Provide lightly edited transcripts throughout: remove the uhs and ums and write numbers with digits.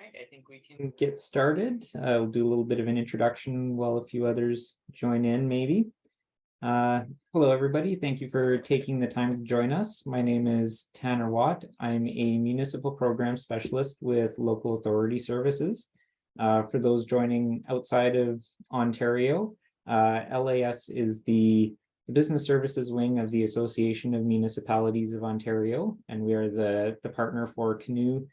right, I think we can get started. We'll do a little bit of an introduction while a few others join in, maybe. Hello, everybody. Thank you for taking the time to join us. My name is Tanner Watt. I'm a municipal program specialist with Local Authority Services. For those joining outside of Ontario, LAS is the business services wing of the Association of Municipalities of Ontario, and we are the partner for Canoe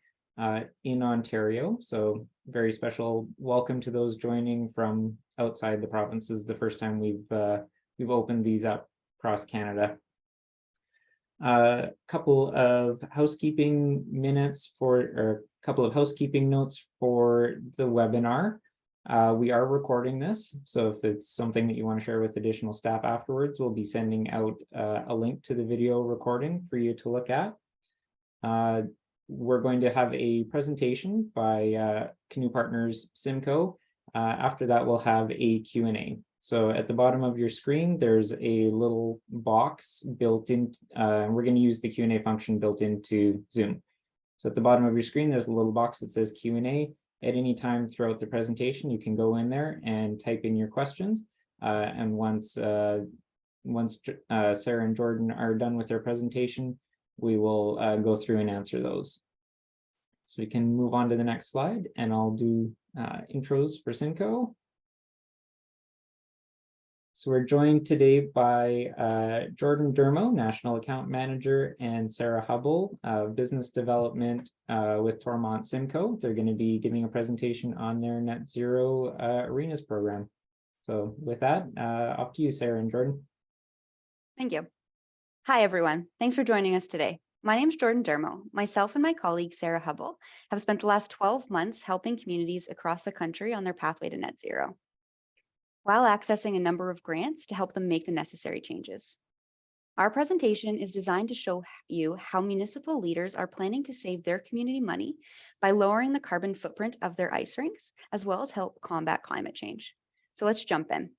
in Ontario. So very special welcome to those joining from outside the provinces. The first time we've opened these up across Canada. A couple of housekeeping notes for the webinar. We are recording this, so if it's something that you want to share with additional staff afterwards, we'll be sending out a link to the video recording for you to look at. We're going to have a presentation by Canoe Partners CIMCO. After that, we'll have a Q&A. So at the bottom of your screen, there's a little box built in. We're going to use the Q&A function built into Zoom. So at the bottom of your screen, there's a little box that says Q&A. At any time throughout the presentation, you can go in there and type in your questions. And once Sarah and Jordan are done with their presentation, we will go through and answer those. So we can move on to the next slide, and I'll do intros for CIMCO. So we're joined today by Jordan Dermo, National Account Manager, and Sarah Hubble, Business Development with Tormont CIMCO. They're going to be giving a presentation on their Net Zero Arenas program. So with that, off to you, Sarah and Jordan. Thank you. Hi, everyone. Thanks for joining us today. My name is Jordan Dermo. Myself and my colleague, Sarah Hubble, have spent the last 12 months helping communities across the country on their pathway to net zero, while accessing a number of grants to help them make the necessary changes. Our presentation is designed to show you how municipal leaders are planning to save their community money by lowering the carbon footprint of their ice rinks, as well as help combat climate change. So let's jump in.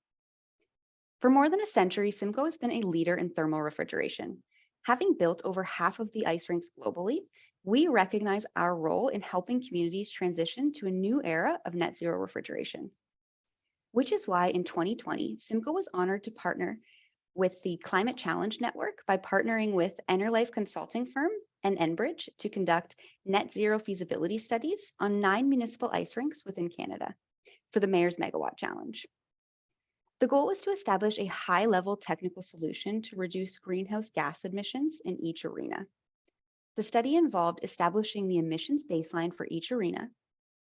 For more than a century, CIMCO has been a leader in thermal refrigeration. Having built over half of the ice rinks globally, we recognize our role in helping communities transition to a new era of net zero refrigeration. Which is why in 2020, CIMCO was honored to partner with the Climate Challenge Network by partnering with Enerlife consulting firm and Enbridge to conduct net zero feasibility studies on 9 municipal ice rinks within Canada for the Mayor's Megawatt Challenge. The goal was to establish a high-level technical solution to reduce greenhouse gas emissions in each arena. The study involved establishing the emissions baseline for each arena,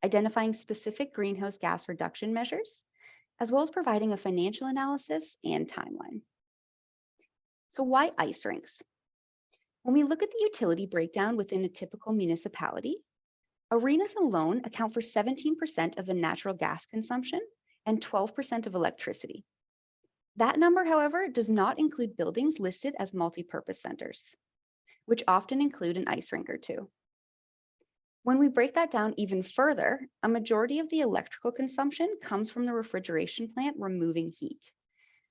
identifying specific greenhouse gas reduction measures, as well as providing a financial analysis and timeline. So why ice rinks? When we look at the utility breakdown within a typical municipality, arenas alone account for 17% of the natural gas consumption and 12% of electricity. That number, however, does not include buildings listed as multi-purpose centers, which often include an ice rink or two. When we break that down even further, a majority of the electrical consumption comes from the refrigeration plant removing heat,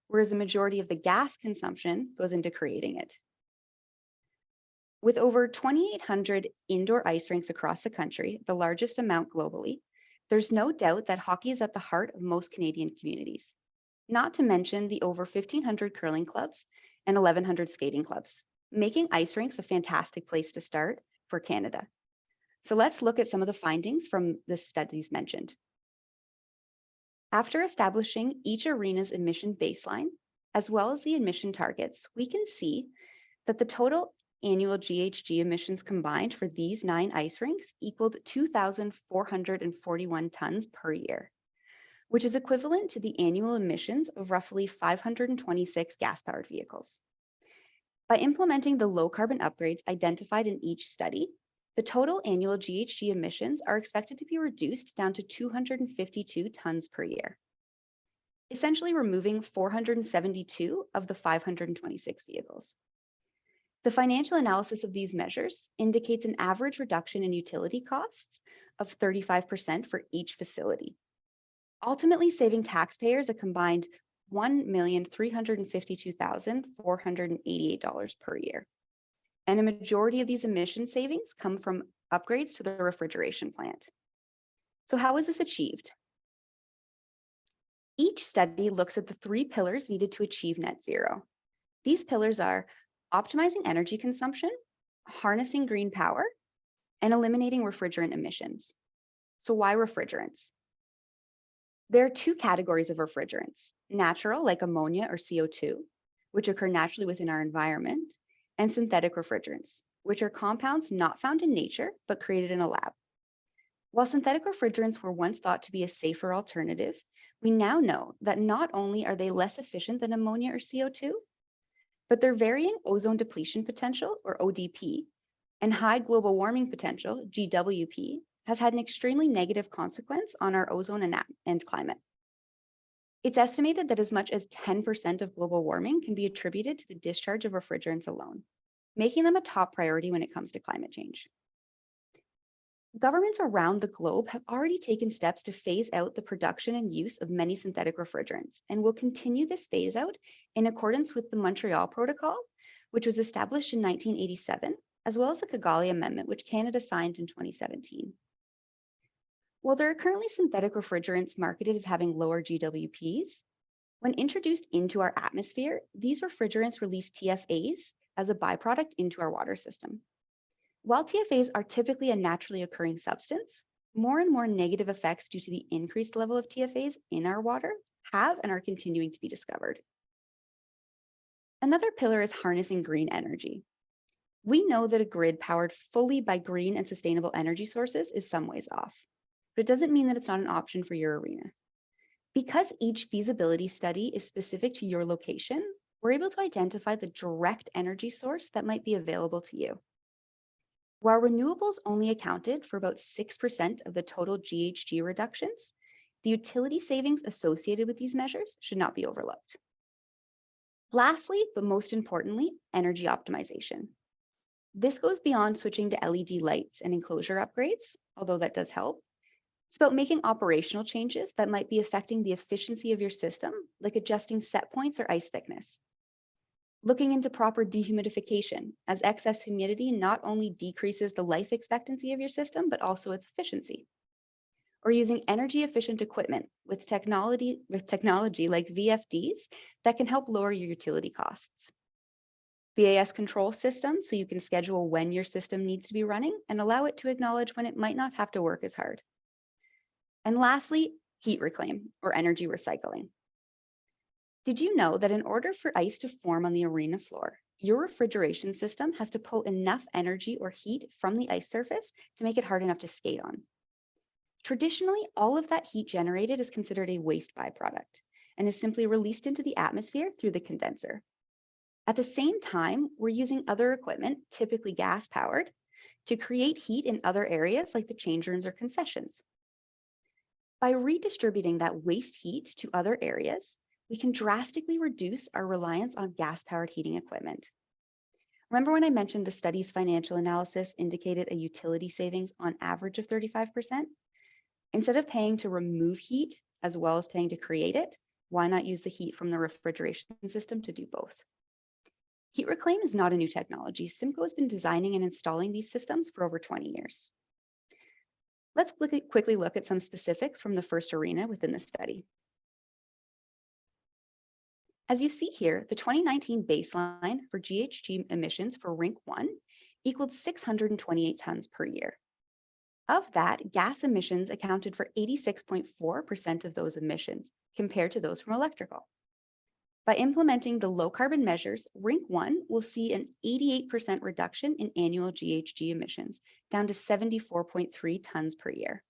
whereas a majority of the gas consumption goes into creating it. With over 2,800 indoor ice rinks across the country, the largest amount globally, there's no doubt that hockey is at the heart of most Canadian communities, not to mention the over 1,500 curling clubs and 1,100 skating clubs, making ice rinks a fantastic place to start for Canada. So let's look at some of the findings from the studies mentioned. After establishing each arena's emission baseline, as well as the emission targets, we can see that the total annual GHG emissions combined for these 9 ice rinks equaled 2,441 tons per year, which is equivalent to the annual emissions of roughly 526 gas-powered vehicles. By implementing the low-carbon upgrades identified in each study, the total annual GHG emissions are expected to be reduced down to 252 tons per year, essentially removing 472 of the 526 vehicles. The financial analysis of these measures indicates an average reduction in utility costs of 35% for each facility, ultimately saving taxpayers a combined $1,352,488 per year. And a majority of these emission savings come from upgrades to the refrigeration plant. So how is this achieved? Each study looks at the 3 pillars needed to achieve net zero. These pillars are optimizing energy consumption, harnessing green power, and eliminating refrigerant emissions. So why refrigerants? There are 2 categories of refrigerants: natural, like ammonia or CO2, which occur naturally within our environment, and synthetic refrigerants, which are compounds not found in nature, but created in a lab. While synthetic refrigerants were once thought to be a safer alternative, we now know that not only are they less efficient than ammonia or CO2, but their varying ozone depletion potential, or ODP, and high global warming potential, GWP, has had an extremely negative consequence on our ozone and climate. It's estimated that as much as 10% of global warming can be attributed to the discharge of refrigerants alone, making them a top priority when it comes to climate change. Governments around the globe have already taken steps to phase out the production and use of many synthetic refrigerants and will continue this phase out in accordance with the Montreal Protocol, which was established in 1987, as well as the Kigali Amendment, which Canada signed in 2017. While there are currently synthetic refrigerants marketed as having lower GWPs, when introduced into our atmosphere, these refrigerants release TFAs as a byproduct into our water system. While TFAs are typically a naturally occurring substance, more and more negative effects due to the increased level of TFAs in our water have and are continuing to be discovered. Another pillar is harnessing green energy. We know that a grid powered fully by green and sustainable energy sources is some ways off, but it doesn't mean that it's not an option for your arena. Because each feasibility study is specific to your location, we're able to identify the direct energy source that might be available to you. While renewables only accounted for about 6% of the total GHG reductions, the utility savings associated with these measures should not be overlooked. Lastly, but most importantly, energy optimization. This goes beyond switching to LED lights and enclosure upgrades, although that does help. It's about making operational changes that might be affecting the efficiency of your system, like adjusting set points or ice thickness. Looking into proper dehumidification, as excess humidity not only decreases the life expectancy of your system, but also its efficiency. Or using energy efficient equipment with technology like VFDs that can help lower your utility costs. BAS control systems so you can schedule when your system needs to be running and allow it to acknowledge when it might not have to work as hard. And lastly, heat reclaim or energy recycling. Did you know that in order for ice to form on the arena floor, your refrigeration system has to pull enough energy or heat from the ice surface to make it hard enough to skate on? Traditionally, all of that heat generated is considered a waste byproduct and is simply released into the atmosphere through the condenser. At the same time, we're using other equipment, typically gas powered, to create heat in other areas like the change rooms or concessions. By redistributing that waste heat to other areas, we can drastically reduce our reliance on gas-powered heating equipment. Remember when I mentioned the study's financial analysis indicated a utility savings on average of 35%? Instead of paying to remove heat as well as paying to create it, why not use the heat from the refrigeration system to do both? Heat reclaim is not a new technology. CIMCO has been designing and installing these systems for over 20 years. Let's quickly look at some specifics from the first arena within the study. As you see here, the 2019 baseline for GHG emissions for Rink 1 equaled 628 tons per year. Of that, gas emissions accounted for 86.4% of those emissions compared to those from electrical. By implementing the low carbon measures, Rink 1 will see an 88% reduction in annual GHG emissions, down to 74.3 tons per year.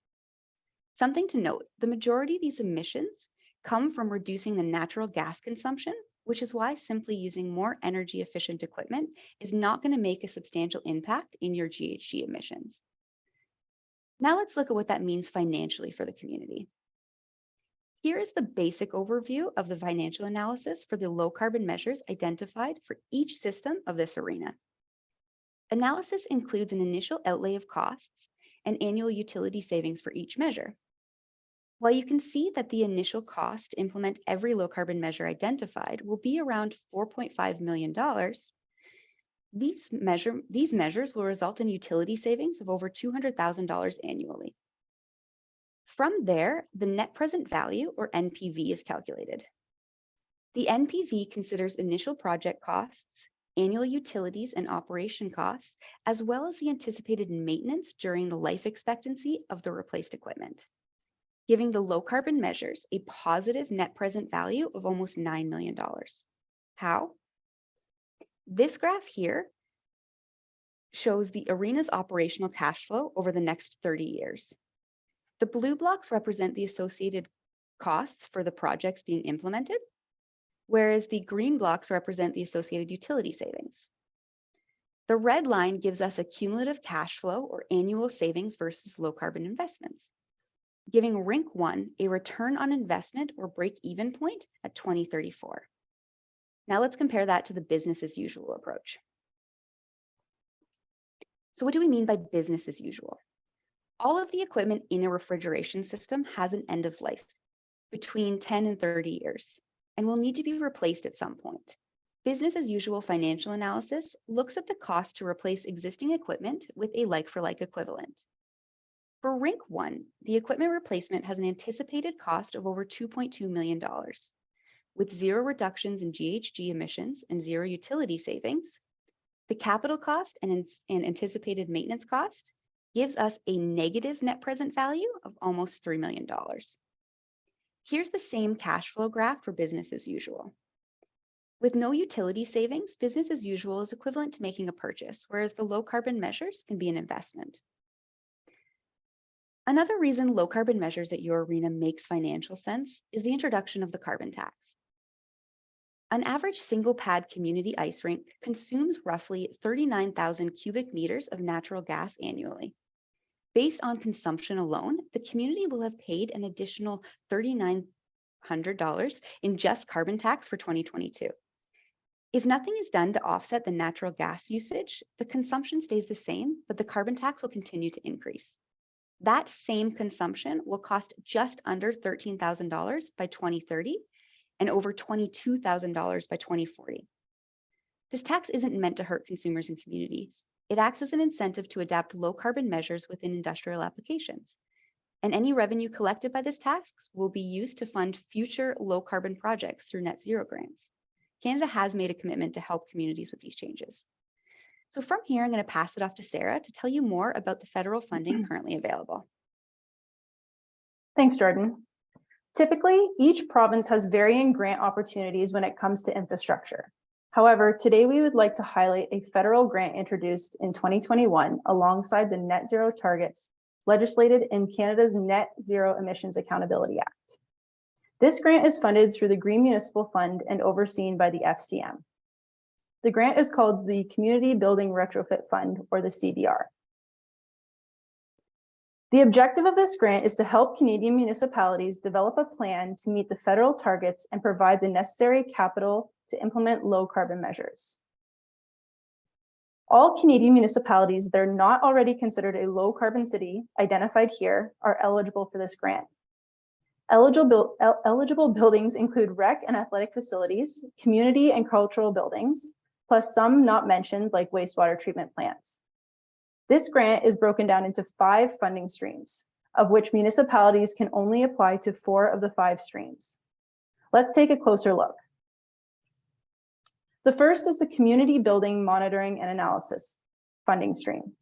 Something to note, the majority of these emissions come from reducing the natural gas consumption, which is why simply using more energy efficient equipment is not going to make a substantial impact in your GHG emissions. Now let's look at what that means financially for the community. Here is the basic overview of the financial analysis for the low carbon measures identified for each system of this arena. Analysis includes an initial outlay of costs and annual utility savings for each measure. While you can see that the initial cost to implement every low carbon measure identified will be around $4.5 million, these measures will result in utility savings of over $200,000 annually. From there, the net present value, or NPV, is calculated. The NPV considers initial project costs, annual utilities and operation costs, as well as the anticipated maintenance during the life expectancy of the replaced equipment, giving the low carbon measures a positive net present value of almost $9 million. How? This graph here shows the arena's operational cash flow over the next 30 years. The blue blocks represent the associated costs for the projects being implemented, whereas the green blocks represent the associated utility savings. The red line gives us a cumulative cash flow, or annual savings versus low carbon investments, giving Rink 1 a return on investment or break-even point at 2034. Now let's compare that to the business as usual approach. So what do we mean by business as usual? All of the equipment in a refrigeration system has an end of life between 10 and 30 years and will need to be replaced at some point. Business as usual financial analysis looks at the cost to replace existing equipment with a like-for-like equivalent. For Rink 1, the equipment replacement has an anticipated cost of over $2.2 million. With zero reductions in GHG emissions and zero utility savings, the capital cost and anticipated maintenance cost gives us a negative net present value of almost $3 million. Here's the same cash flow graph for business as usual. With no utility savings, business as usual is equivalent to making a purchase, whereas the low carbon measures can be an investment. Another reason low carbon measures at your arena makes financial sense is the introduction of the carbon tax. An average single pad community ice rink consumes roughly 39,000 cubic meters of natural gas annually. Based on consumption alone, the community will have paid an additional $3,900 in just carbon tax for 2022. If nothing is done to offset the natural gas usage, the consumption stays the same, but the carbon tax will continue to increase. That same consumption will cost just under $13,000 by 2030 and over $22,000 by 2040. This tax isn't meant to hurt consumers and communities. It acts as an incentive to adapt low carbon measures within industrial applications. And any revenue collected by this tax will be used to fund future low carbon projects through net zero grants. Canada has made a commitment to help communities with these changes. So from here, I'm going to pass it off to Sarah to tell you more about the federal funding currently available. Thanks, Jordan. Typically, each province has varying grant opportunities when it comes to infrastructure. However, today we would like to highlight a federal grant introduced in 2021 alongside the net zero targets legislated in Canada's Net Zero Emissions Accountability Act. This grant is funded through the Green Municipal Fund and overseen by the FCM. The grant is called the Community Building Retrofit Fund, or the CBR. The objective of this grant is to help Canadian municipalities develop a plan to meet the federal targets and provide the necessary capital to implement low carbon measures. All Canadian municipalities that are not already considered a low carbon city identified here are eligible for this grant. Eligible buildings include rec and athletic facilities, community and cultural buildings, plus some not mentioned like wastewater treatment plants. This grant is broken down into 5 funding streams, of which municipalities can only apply to 4 of the 5 streams. Let's take a closer look. The first is the Community Building Monitoring and Analysis funding stream.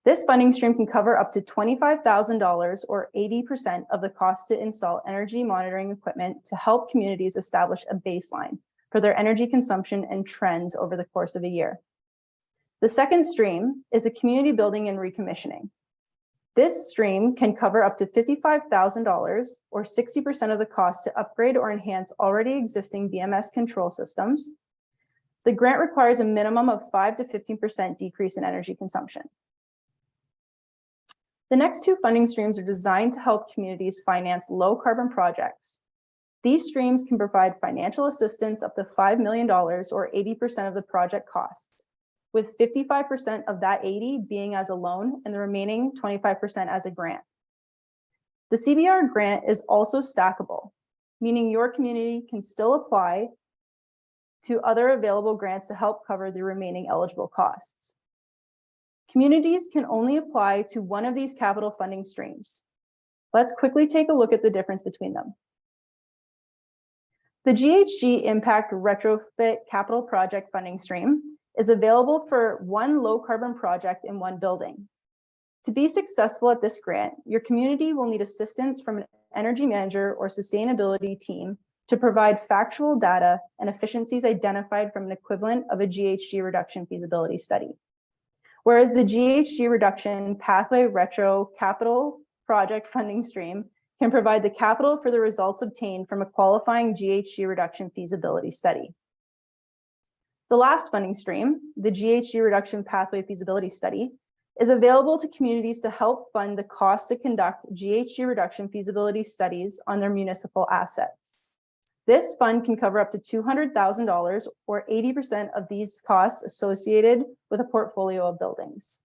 This funding stream can cover up to $25,000 or 80% of the cost to install energy monitoring equipment to help communities establish a baseline for their energy consumption and trends over the course of a year. The second stream is the Community Building and Recommissioning. This stream can cover up to $55,000 or 60% of the cost to upgrade or enhance already existing BMS control systems. The grant requires a minimum of 5 to 15% decrease in energy consumption. The next 2 funding streams are designed to help communities finance low carbon projects. These streams can provide financial assistance up to $5 million or 80% of the project costs, with 55% of that 80 being as a loan and the remaining 25% as a grant. The CBR grant is also stackable, meaning your community can still apply to other available grants to help cover the remaining eligible costs. Communities can only apply to one of these capital funding streams, Let's quickly take a look at the difference between them. The GHG Impact Retrofit Capital Project funding stream is available for one low carbon project in one building. To be successful at this grant, your community will need assistance from an energy manager or sustainability team to provide factual data and efficiencies identified from an equivalent of a GHG reduction feasibility study. Whereas the GHG reduction pathway retro capital project funding stream can provide the capital for the results obtained from a qualifying GHG reduction feasibility study. The last funding stream, the GHG reduction pathway feasibility study, is available to communities to help fund the cost to conduct GHG reduction feasibility studies on their municipal assets. This fund can cover up to $200,000 or 80% of these costs associated with a portfolio of buildings.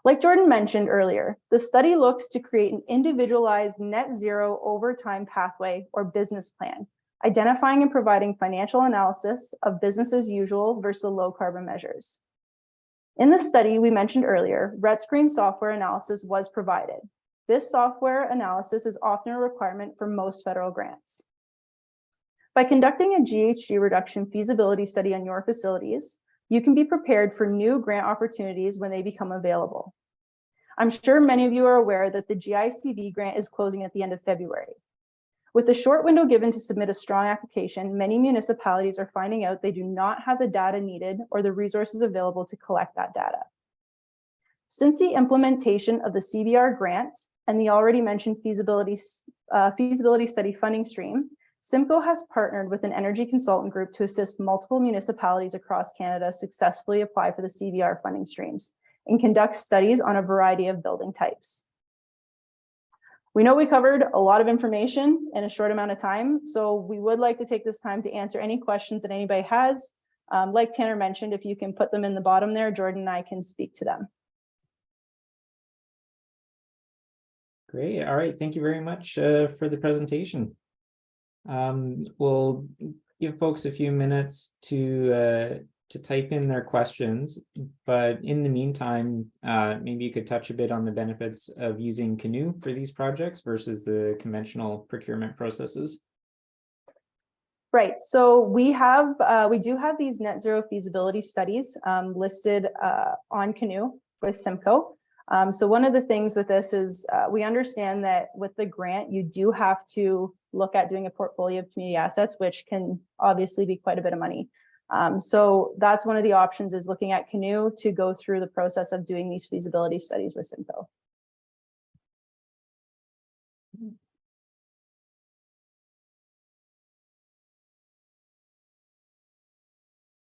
Like Jordan mentioned earlier, the study looks to create an individualized net zero over time pathway or business plan, identifying and providing financial analysis of business as usual versus low carbon measures. In the study we mentioned earlier, RET-screen software analysis was provided. This software analysis is often a requirement for most federal grants. By conducting a GHG reduction feasibility study on your facilities, you can be prepared for new grant opportunities when they become available. I'm sure many of you are aware that the GICV grant is closing at the end of February. With the short window given to submit a strong application, many municipalities are finding out they do not have the data needed or the resources available to collect that data. Since the implementation of the CBR grant and the already mentioned feasibility study funding stream, CIMCO has partnered with an energy consultant group to assist multiple municipalities across Canada successfully apply for the CBR funding streams and conduct studies on a variety of building types. We know we covered a lot of information in a short amount of time, so we would like to take this time to answer any questions that anybody has. Like Tanner mentioned, if you can put them in the bottom there, Jordan and I can speak to them. Great. All right. Thank you very much for the presentation. We'll give folks a few minutes to type in their questions, but in the meantime, maybe you could touch a bit on the benefits of using Canoe for these projects versus the conventional procurement processes. Right. So we do have these net zero feasibility studies listed on Canoe with CIMCO. So one of the things with this is we understand that with the grant, you do have to look at doing a portfolio of community assets, which can obviously be quite a bit of money. So that's one of the options, is looking at Canoe to go through the process of doing these feasibility studies with CIMCO.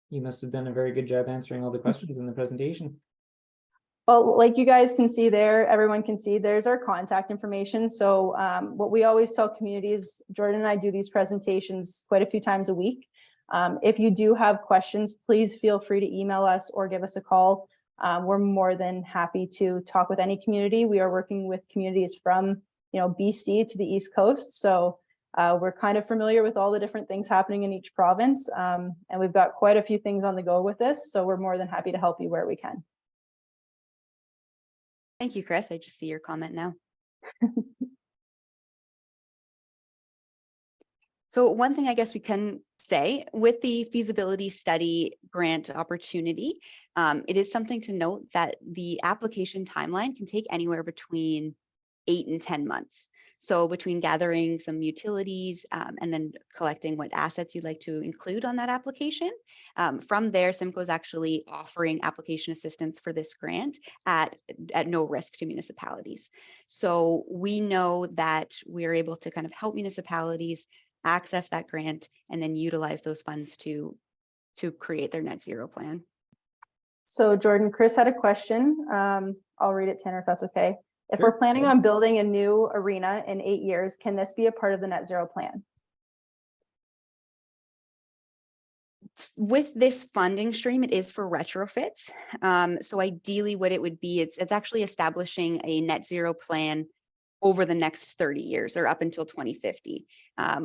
You must have done a very good job answering all the questions in the presentation. Well, like you guys can see there, everyone can see, there's our contact information. So what we always tell communities, Jordan and I do these presentations quite a few times a week. If you do have questions, please feel free to email us or give us a call. We're more than happy to talk with any community. We are working with communities from, BC to the East Coast. So we're kind of familiar with all the different things happening in each province. And we've got quite a few things on the go with this. So we're more than happy to help you where we can. Thank you, Chris. I just see your comment now. So one thing I guess we can say with the feasibility study grant opportunity, it is something to note that the application timeline can take anywhere between 8 and 10 months. So between gathering some utilities and then collecting what assets you'd like to include on that application. From there, CIMCO is actually offering application assistance for this grant at no risk to municipalities. So we know that we're able to kind of help municipalities access that grant and then utilize those funds to create their net zero plan. So Jordan, Chris had a question. I'll read it, Tanner, if that's okay. If Sure. we're planning on building a new arena in 8 years, can this be a part of the net zero plan? With this funding stream, it is for retrofits. So ideally what it would be, it's actually establishing a net zero plan over the next 30 years or up until 2050.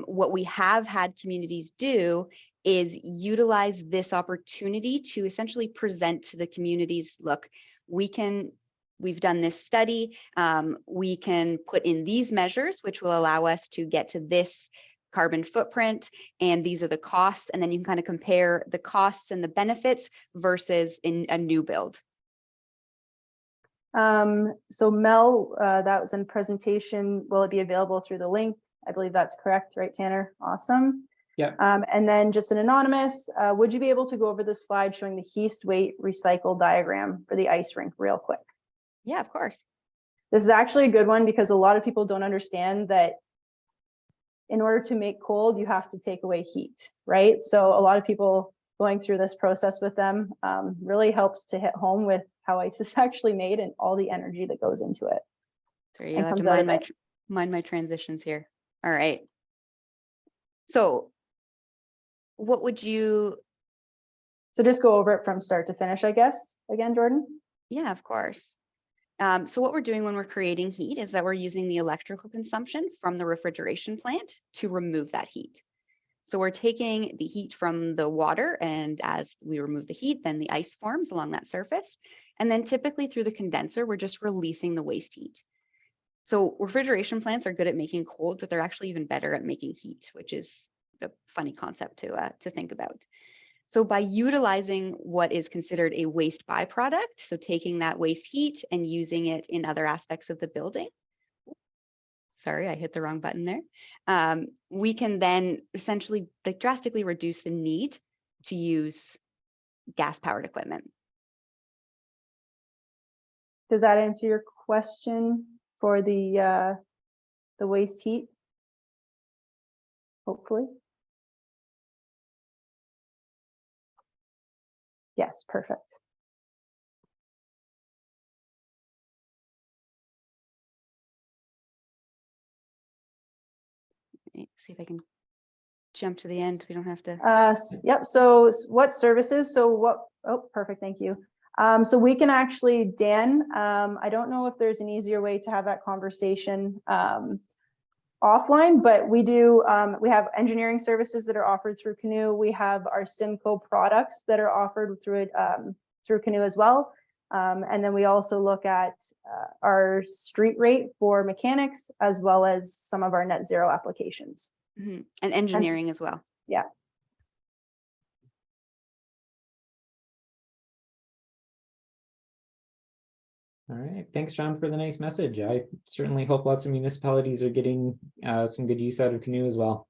What we have had communities do is utilize this opportunity to essentially present to the communities, look, we can we've done this study, we can put in these measures, which will allow us to get to this carbon footprint, and these are the costs, and then you can kind of compare the costs and the benefits versus in a new build. So Mel, that was in presentation. Will it be available through the link? I believe that's correct, right, Tanner? Awesome. Yeah. And then just an anonymous, would you be able to go over the slide showing the heat, weight, recycle diagram for the ice rink real quick? Yeah, of course. This is actually a good one because a lot of people don't understand that in order to make cold, you have to take away heat, right? So a lot of people going through this process with them really helps to hit home with how ice is actually made and all the energy that goes into it. Sorry, you'll have to mind my transitions here. All right. So what would you... So just go over it from start to finish, I guess, again, Jordan? Yeah, of course. So what we're doing when we're creating heat is that we're using the electrical consumption from the refrigeration plant to remove that heat. So we're taking the heat from the water, and as we remove the heat, then the ice forms along that surface. And then typically through the condenser, we're just releasing the waste heat. So refrigeration plants are good at making cold, but they're actually even better at making heat, which is a funny concept to think about. So by utilizing what is considered a waste byproduct, so taking that waste heat and using it in other aspects of the building, sorry, I hit the wrong button there, we can then essentially drastically reduce the need to use gas-powered equipment. Does that answer your question for the waste heat? Hopefully. Yes, perfect. See if I can jump to the end. We don't have to. Yep. So what services? So what? Oh, perfect. Thank you. So we can actually, Dan, I don't know if there's an easier way to have that conversation offline, but we do, we have engineering services that are offered through Canoe. We have our CIMCO products that are offered through it, through Canoe as well. And then we also look at our street rate for mechanics, as well as some of our net zero applications. Mm-hmm. And engineering as well. Yeah. All right, thanks, John, for the nice message. I certainly hope lots of municipalities are getting some good use out of Canoe as well.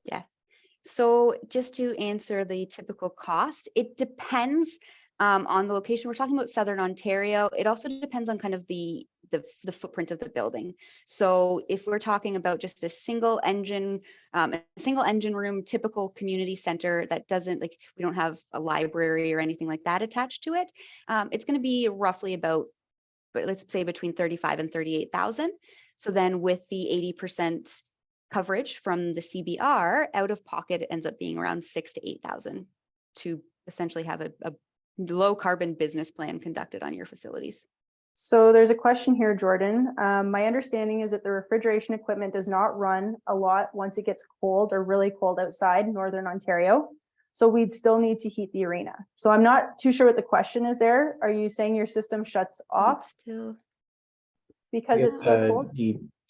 Yes. So just to answer the typical cost, it depends on the location. We're talking about Southern Ontario. It also depends on kind of the footprint of the building. So if we're talking about just a single engine room, typical community center that doesn't, like, we don't have a library or anything like that attached to it, it's going to be roughly about, let's say, between 35 and 38,000. So then with the 80% coverage from the CBR, out of pocket ends up being around 6,000 to 8,000 to essentially have a low carbon business plan conducted on your facilities. So there's a question here, Jordan. My understanding is that the refrigeration equipment does not run a lot once it gets cold or really cold outside Northern Ontario. So we'd still need to heat the arena. So I'm not too sure what the question is there. Are you saying your system shuts off because it's so cold?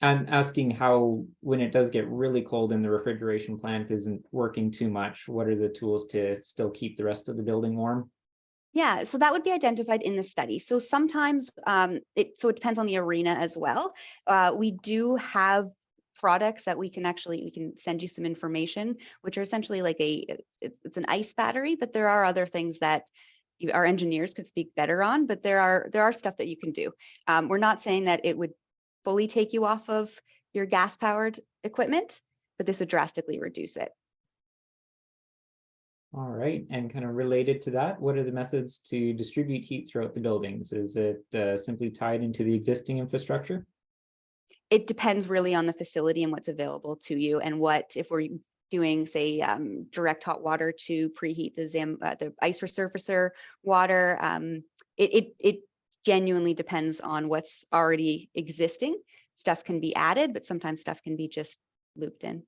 I'm asking how, when it does get really cold and the refrigeration plant isn't working too much, what are the tools to still keep the rest of the building warm? Yeah, so that would be identified in the study. So sometimes it depends on the arena as well. We do have products that we can send you some information, which are essentially like it's an ice battery, but there are other things that our engineers could speak better on, but there are stuff that you can do. We're not saying that it would fully take you off of your gas powered equipment, but this would drastically reduce it. All right, and kind of related to that, what are the methods to distribute heat throughout the buildings? Is it simply tied into the existing infrastructure? It depends really on the facility and what's available to you, and if we're doing, say, direct hot water to preheat the ice resurfacer water, it genuinely depends on what's already existing. Stuff can be added, but sometimes stuff can be just looped in.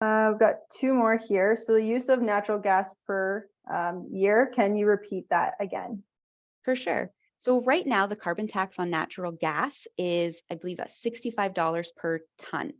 I've got two more here. So the use of natural gas per year, can you repeat that again? For sure. So right now, the carbon tax on natural gas is, I believe, at $65 per ton.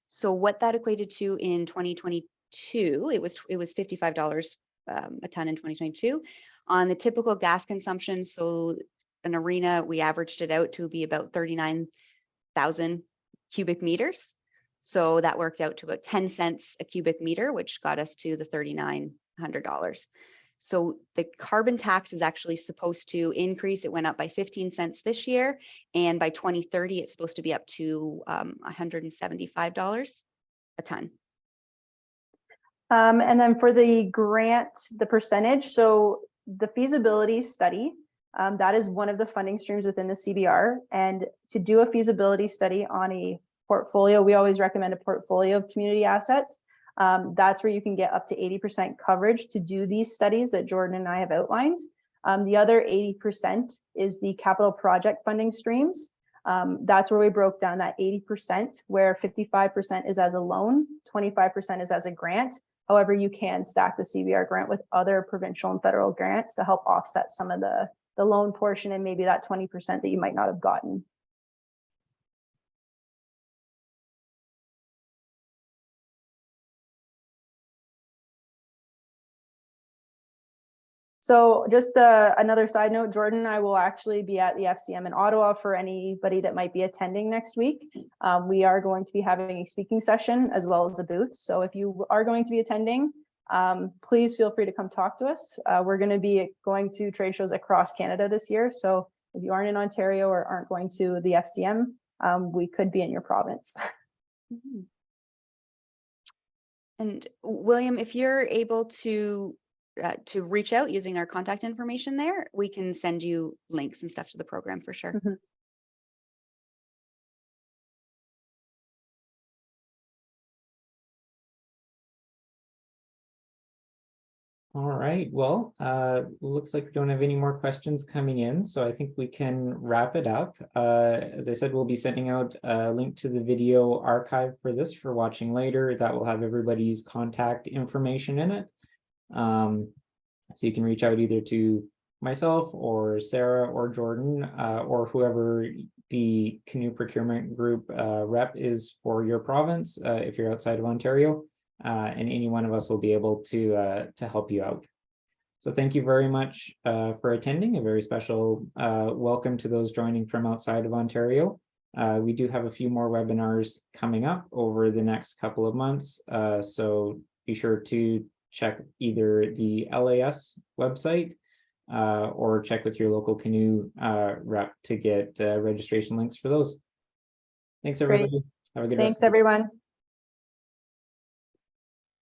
So what that equated to in 2022, it was $55 a ton in 2022 on the typical gas consumption. So an arena, we averaged it out to be about 39,000 cubic meters. So that worked out to about 10 cents a cubic meter, which got us to the $3,900. So the carbon tax is actually supposed to increase. It went up by 15 cents this year. And by 2030, it's supposed to be up to $175 a ton. And then for the grant, the percentage, so the feasibility study, that is one of the funding streams within the CBR. And to do a feasibility study on a portfolio, we always recommend a portfolio of community assets. That's where you can get up to 80% coverage to do these studies that Jordan and I have outlined. The other 80% is the capital project funding streams. That's where we broke down that 80%, where 55% is as a loan, 25% is as a grant. However, you can stack the CBR grant with other provincial and federal grants to help offset some of the loan portion and maybe that 20% that you might not have gotten. So just another side note, Jordan and I will actually be at the FCM in Ottawa for anybody that might be attending next week. We are going to be having a speaking session as well as a booth. So if you are going to be attending, please feel free to come talk to us. We're going to be going to trade shows across Canada this year. So if you aren't in Ontario or aren't going to the FCM, we could be in your province. Mm-hmm. And William, if you're able to reach out using our contact information there, we can send you links and stuff to the program for sure. Mm-hmm. All right, well, looks like we don't have any more questions coming in, so I think we can wrap it up. As I said, we'll be sending out a link to the video archive for this for watching later. That will have everybody's contact information in it. So you can reach out either to myself or Sarah or Jordan or whoever the Canoe Procurement Group rep is for your province if you're outside of Ontario, and any one of us will be able to help you out. So thank you very much for attending. A very special welcome to those joining from outside of Ontario. We do have a few more webinars coming up over the next couple of months, so be sure to check either the LAS website or check with your local Canoe rep to get registration links for those. Thanks, everybody. Great. Have a good Thanks, rest of the day. everyone.